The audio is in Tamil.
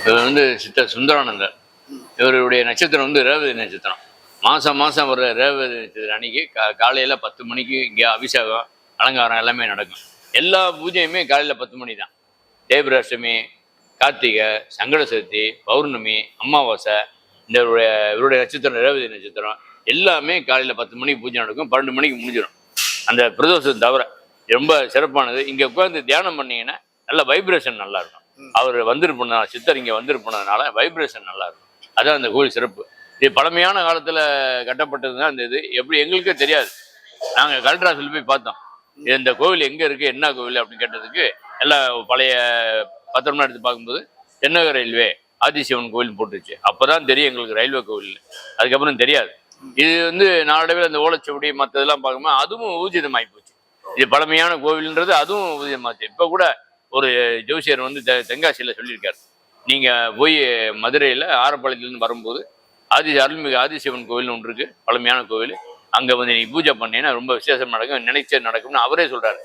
இவர் வந்து சித்தர் சுந்தரானந்தர். இவருடைய நட்சத்திரம் வந்து ரேவதி நட்சத்திரம். மாதம் மாதம் வர்ற ரேவதி நட்சத்திரம் அன்னைக்கு காலையில் 10 மணிக்கு இங்கே அபிஷேகம் அலங்காரம் எல்லாமே நடக்கும். எல்லா பூஜையுமே காலையில் 10 மணி தான். தேய்பிராஷ்டமி, கார்த்திகை, சங்கட சதுர்த்தி, பௌர்ணமி, அமாவாசை, இவருடைய நட்சத்திரம் ரேவதி நட்சத்திரம் எல்லாமே காலையில் 10 மணிக்கு பூஜை நடக்கும். 12 மணிக்கு முடிஞ்சிடும். அந்த பிரதோஷம் தவிர ரொம்ப சிறப்பானது. இங்கே உட்காந்து தியானம் பண்ணீங்கன்னா நல்ல வைப்ரேஷன் நல்லா இருக்கும். அவர் வந்திருப்போனா சித்தர் இங்கே வந்திருப்போனதுனால வைப்ரேஷன் நல்லா இருக்கும். அதான் அந்த கோவில் சிறப்பு. இது பழமையான காலத்தில் கட்டப்பட்டது தான். இந்த இது எப்படி எங்களுக்கே தெரியாது. நாங்கள் கலெக்டர் ஆஃபீஸில் போய் பார்த்தோம். இந்த கோவில் எங்கே இருக்குது, என்ன கோவில் அப்படின்னு கேட்டதுக்கு எல்லாம் பழைய பத்திரமா எடுத்து பார்க்கும்போது தென்னக ரயில்வே ஆதிசிவன் கோவில் போட்டுருச்சு. அப்போ தான் தெரியும் எங்களுக்கு ரயில்வே கோவில். அதுக்கப்புறம் தெரியாது. இது வந்து நாளடைவில் அந்த ஓலைச்சுவடி மற்றதெல்லாம் பார்க்கும்போது அதுவும் ஊர்ஜிதமாகி போச்சு. இது பழமையான கோவில்ன்றது அதுவும் ஊர்ஜிதமாச்சு. இப்போ கூட ஒரு ஜோசியர் வந்து தென்காசியில் சொல்லியிருக்காரு, நீங்கள் போய் மதுரையில் ஆரப்பாளையத்துலேருந்து வரும்போது அருள்மிகு ஆதிசிவன் கோவில்னு ஒன்று இருக்குது, பழமையான கோவில். அங்கே வந்து நீ பூஜை பண்ணீங்கன்னா ரொம்ப விசேஷம் நடக்கும், நினைச்சது நடக்கும்னு அவரே சொல்கிறாரு.